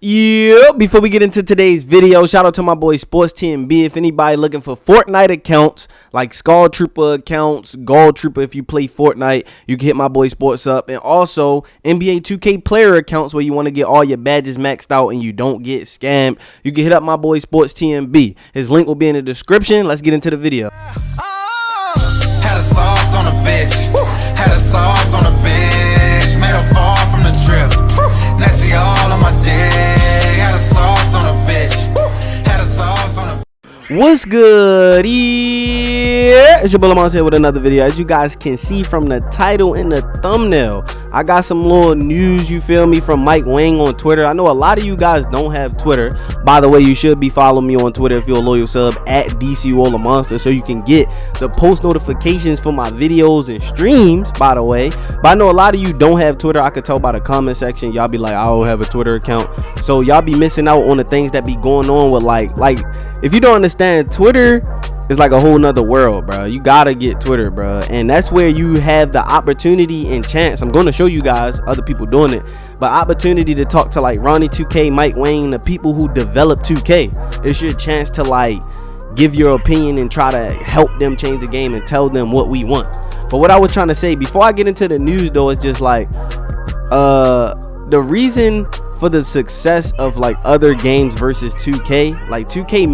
Yeah, before we get into today's video, shout out to my boy SPORTSTNB. If anybody looking for Fortnite accounts, like Skull Trooper accounts, Gold Trooper, if you play Fortnite, you can hit my boy Sports up. And also NBA2K player accounts where you want to get all your badges maxed out and you don't get scammed, you can hit up my boy SPORTSTNB. His link will be in the description. Let's get into the video. Had a sauce on a bitch. Had a sauce on a bitch. Made her fall from the drip. Now she all on my dick. Had a sauce on a bitch. Had a sauce on a. What's good? Yeah, it's your boy LaMonsta here with another video. As you guys can see from the title and the thumbnail, I got some little news, you feel me, from Mike Wang on Twitter. I know a lot of you guys don't have Twitter. By the way, you should be following me on Twitter if you're a loyal sub at LaMonsta, so you can get the post notifications for my videos and streams, by the way. But I know a lot of you don't have Twitter. I could tell by the comment section. Y'all be like, I don't have a Twitter account. So y'all be missing out on the things that be going on with like if you don't understand, Twitter is like a whole nother world, bro. You gotta get Twitter, bro, and that's where you have the opportunity and chance. I'm going to show you guys other people doing it, but opportunity to talk to like Ronnie 2K, Mike Wang, the people who develop 2K. It's your chance to like give your opinion and try to help them change the game and tell them what we want. But what I was trying to say before I get into the news though is just like the reason for the success of like other games versus 2K, like 2K's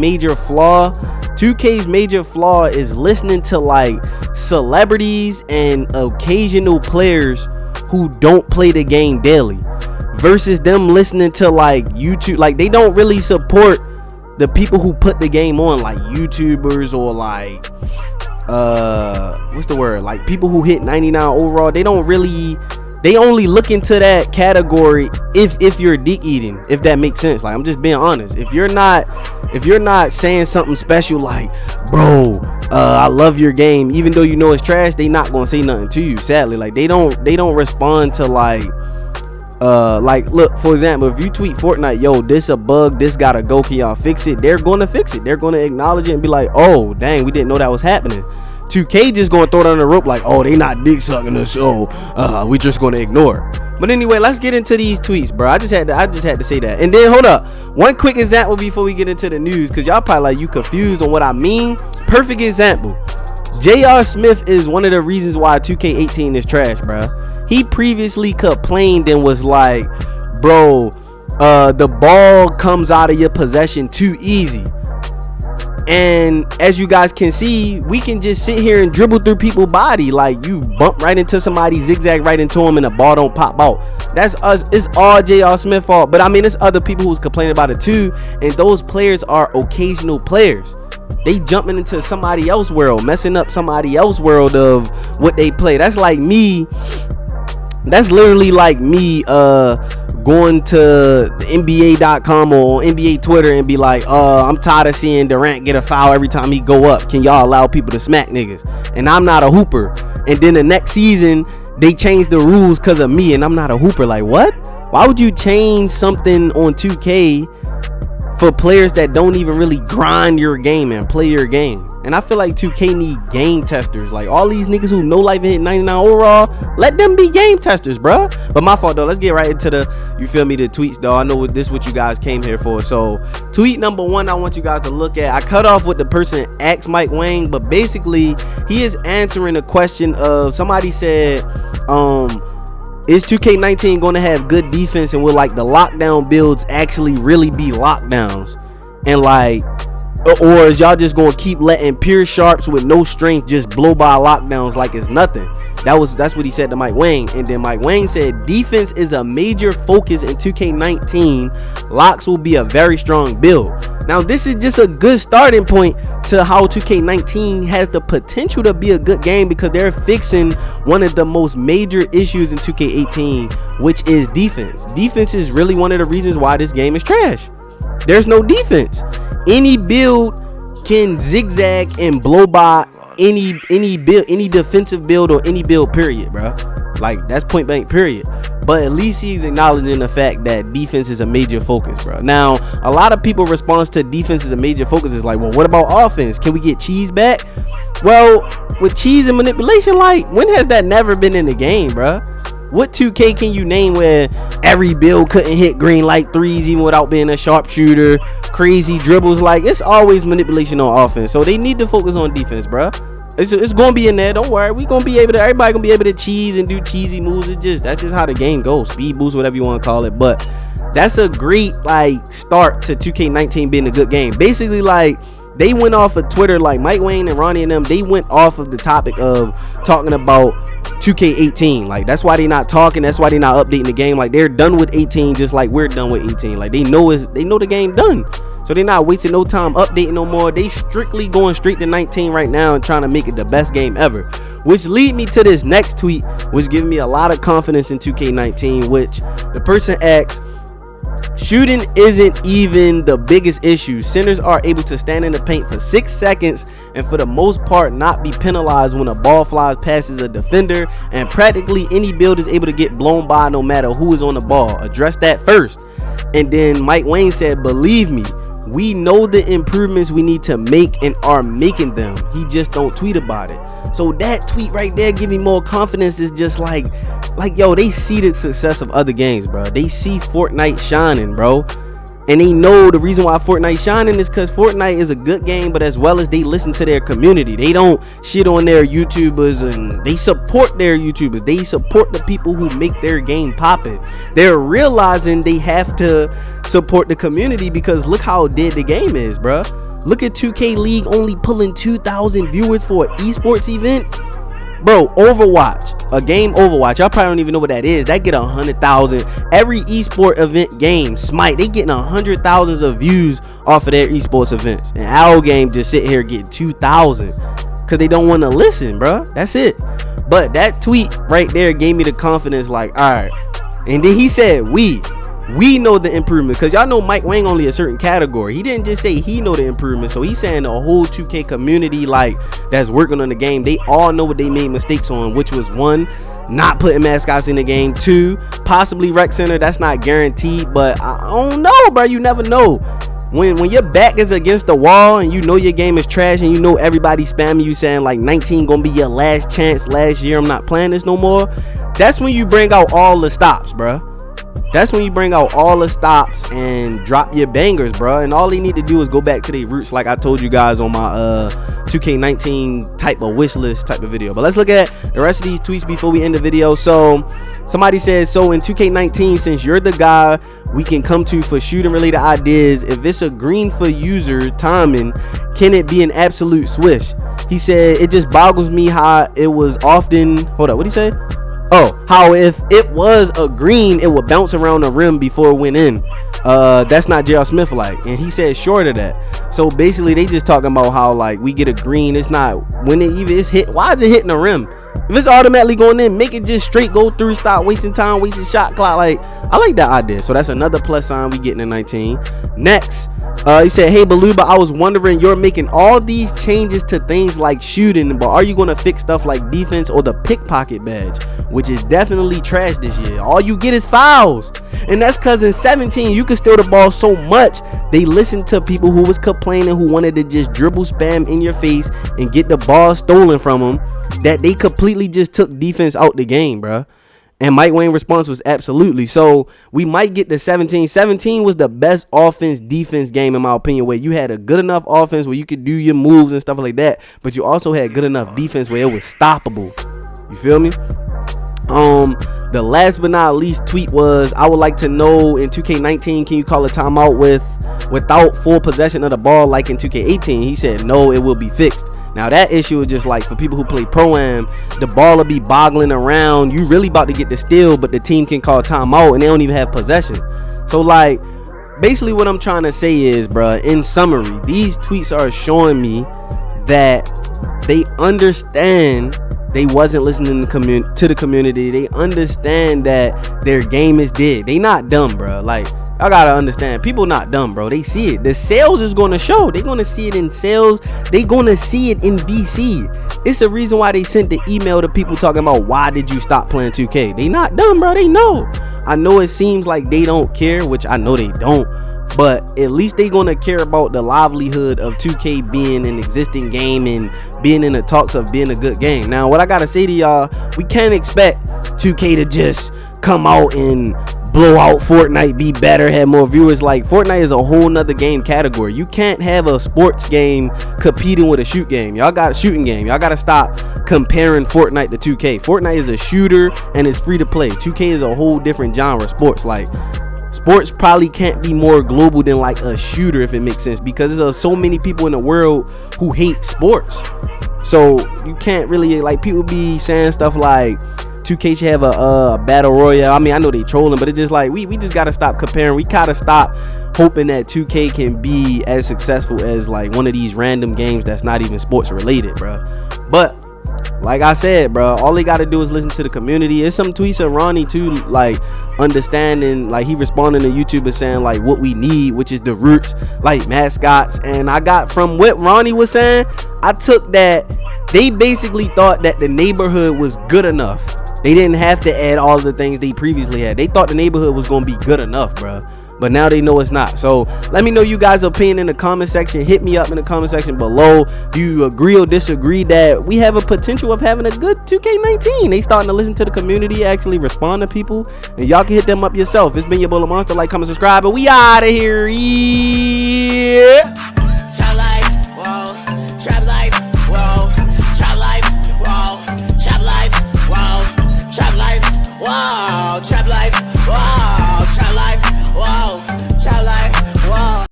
major flaw is listening to like celebrities and occasional players who don't play the game daily versus them listening to like YouTube. Like they don't really support the people who put the game on, like YouTubers or like what's the word, like people who hit 99 overall. They only look into that category if you're dick eating, if that makes sense. Like I'm just being honest. If you're not saying something special like, bro, I love your game, even though you know it's trash, they not gonna say nothing to you, sadly. Like they don't respond to like look, for example, if you tweet Fortnite, yo, this a bug, this gotta go, can y'all fix it? They're gonna fix it. They're gonna acknowledge it and be like, oh dang, we didn't know that was happening. 2K just gonna throw it on the rope like, oh, they not dick sucking us, so we just gonna ignore it. But anyway, let's get into these tweets, bro. I just had to say that. And then hold up, one quick example before we get into the news, because y'all probably like, you confused on what I mean. Perfect example, J.R. Smith is one of the reasons why 2K18 is trash, bro. He previously complained and was like, bro, the ball comes out of your possession too easy. And as you guys can see, we can just sit here and dribble through people's body. Like you bump right into somebody, zigzag right into them, and the ball don't pop out. That's us. It's all J.R. Smith fault. But I mean, there's other people who's complaining about it too. And those players are occasional players. They jumping into somebody else's world, messing up somebody else's world of what they play. That's like me. That's literally like me going to NBA.com or NBA Twitter and be like, I'm tired of seeing Durant get a foul every time he go up. Can y'all allow people to smack niggas? And I'm not a hooper. And then the next season they changed the rules because of me and I'm not a hooper. Like what? Why would you change something on 2K for players that don't even really grind your game and play your game? And I feel like 2K need game testers. Like all these niggas who know life and hit 99 overall, let them be game testers, bro. But my fault though. Let's get right into the, you feel me, the tweets though. I know this is what you guys came here for. So tweet number one, I want you guys to look at. I cut off what the person asked Mike Wang, but basically he is answering a question of somebody said, is 2K19 going to have good defense, and will like the lockdown builds actually really be lockdowns? And like, or is y'all just gonna keep letting pure sharps with no strength just blow by lockdowns like it's nothing? That's what he said to Mike Wang. And then Mike Wang said defense is a major focus in 2K19. Locks will be a very strong build. Now this is just a good starting point to how 2K19 has the potential to be a good game, because they're fixing one of the most major issues in 2K18, which is defense. Defense is really one of the reasons why this game is trash. There's no defense. Any build can zigzag and blow by any build, any defensive build or any build, period, bro. Like that's point blank period. But at least he's acknowledging the fact that defense is a major focus, bro. Now a lot of people response to defense as a major focus is like, well, what about offense? Can we get cheese back? Well, with cheese and manipulation, like when has that never been in the game, bro? What 2K can you name where every build couldn't hit green light threes even without being a sharpshooter? Crazy dribbles, like it's always manipulation on offense. So they need to focus on defense, bro. It's gonna be in there. Don't worry. We gonna be able to. Everybody gonna be able to cheese and do cheesy moves. That's just how the game goes. Speed boost, whatever you want to call it. But that's a great like start to 2K19 being a good game. Basically, like they went off of Twitter, like Mike Wayne and Ronnie and them. They went off of the topic of talking about 2K18. Like that's why they not talking. That's why they not updating the game. Like they're done with 18, just like we're done with 18. Like they know the game done. So they're not wasting no time updating no more. They strictly going straight to 19 right now and trying to make it the best game ever. Which lead me to this next tweet, which giving me a lot of confidence in 2K19, which the person asks, shooting isn't even the biggest issue. Centers are able to stand in the paint for 6 seconds and for the most part not be penalized when a ball flies past a defender, and practically any build is able to get blown by no matter who is on the ball. Address that first. And then Mike Wayne said, believe me, we know the improvements we need to make and are making them. He just don't tweet about it. So that tweet right there give me more confidence. Is just like yo, they see the success of other games, bro. They see Fortnite shining, bro. And they know the reason why Fortnite shining is because Fortnite is a good game, but as well as they listen to their community. They don't shit on their YouTubers, and they support their YouTubers. They support the people who make their game poppin'. They're realizing they have to support the community because look how dead the game is, bro. Look at 2K League only pulling 2,000 viewers for an esports event. Bro, Overwatch, a game Overwatch, y'all probably don't even know what that is. That get 100,000. Every esport event game, Smite, they getting 100,000 of views off of their esports events. And our game just sit here getting 2,000 because they don't want to listen, bro. That's it. But that tweet right there gave me the confidence, like, all right. And then he said, we know the improvement, because y'all know Mike Wang only a certain category. He didn't just say he know the improvement. So he's saying the whole 2K community, like, that's working on the game, they all know what they made mistakes on, which was 1, not putting mascots in the game, 2, possibly rec center. That's not guaranteed, but I don't know, bro. You never know. When your back is against the wall and you know your game is trash and you know everybody spamming you saying like 19 gonna be your last chance, last year, I'm not playing this no more, that's when you bring out all the stops, bro. That's when you bring out all the stops and drop your bangers, bro. And all they need to do is go back to their roots, like I told you guys on my 2K19 type of wish list type of video. But let's look at the rest of these tweets before we end the video. So somebody says, so in 2K19, since you're the guy we can come to for shooting related ideas, if it's a green for user timing, can it be an absolute swish? He said, it just boggles me how it was often, hold up, what'd he say? Oh, how if it was a green, it would bounce around the rim before it went in. That's not J.R. Smith like. And he said short of that. So basically they just talking about how like we get a green, it's not when it even is hit. Why is it hitting the rim? If it's automatically going in, make it just straight go through, stop wasting time, wasting shot clock. Like, I like that idea. So that's another plus sign we getting in 19. Next, he said, hey Baluba, I was wondering, you're making all these changes to things like shooting, but are you going to fix stuff like defense or the pickpocket badge, which is definitely trash this year? All you get is fouls. And that's because in 17 you could steal the ball so much they listened to people who was complaining, who wanted to just dribble spam in your face and get the ball stolen from them, that they completely just took defense out the game, bro. And Mike Wayne's response was absolutely. So we might get to 17. 17 was the best offense defense game in my opinion, where you had a good enough offense where you could do your moves and stuff like that, but you also had good enough defense where it was stoppable. You feel me? The last but not least tweet was, I would like to know in 2K19, can you call a timeout without full possession of the ball like in 2K18? He said no, it will be fixed. Now that issue is just like for people who play Pro-Am, the ball will be boggling around. You really about to get the steal, but the team can call timeout and they don't even have possession. So like basically what I'm trying to say is, bruh, in summary, these tweets are showing me that they understand they wasn't listening to the community. They understand that their game is dead. They not dumb, bro. Like Y'all gotta understand, people not dumb, bro. They see it. The sales is gonna show. They gonna see it in sales. They gonna see it in VC. It's a reason why they sent the email to people talking about why did you stop playing 2K. They not dumb, bro. They know. I know it seems like they don't care, which I know they don't, but at least they gonna care about the livelihood of 2K being an existing game and being in the talks of being a good game. Now, what I gotta say to y'all, we can't expect 2K to just come out and blow out Fortnite, be better, have more viewers. Like, Fortnite is a whole nother game category. You can't have a sports game competing with a shoot game. Y'all got a shooting game. Y'all gotta stop comparing Fortnite to 2K. Fortnite is a shooter and it's free to play. 2K is a whole different genre. Sports, like, sports probably can't be more global than like a shooter, if it makes sense, because there's so many people in the world who hate sports. So you can't really, like, people be saying stuff like 2K should have a battle royale. I mean, I know they trolling, but it's just like we just gotta stop comparing. We gotta stop hoping that 2K can be as successful as like one of these random games that's not even sports related, bro. But like I said, bro, all they gotta do is listen to the community. There's some tweets of Ronnie too, like understanding, like he responding to YouTubers saying like what we need, which is the roots, like mascots. And I got from what Ronnie was saying, I took that they basically thought that the neighborhood was good enough. They didn't have to add all the things they previously had. They thought the neighborhood was going to be good enough, bro. But now they know it's not. So let me know you guys' opinion in the comment section. Hit me up in the comment section below. Do you agree or disagree that we have a potential of having a good 2K19? They starting to listen to the community, actually respond to people. And y'all can hit them up yourself. It's been your boy LaMonsta. Like, comment, subscribe, and we out of here. Yeah.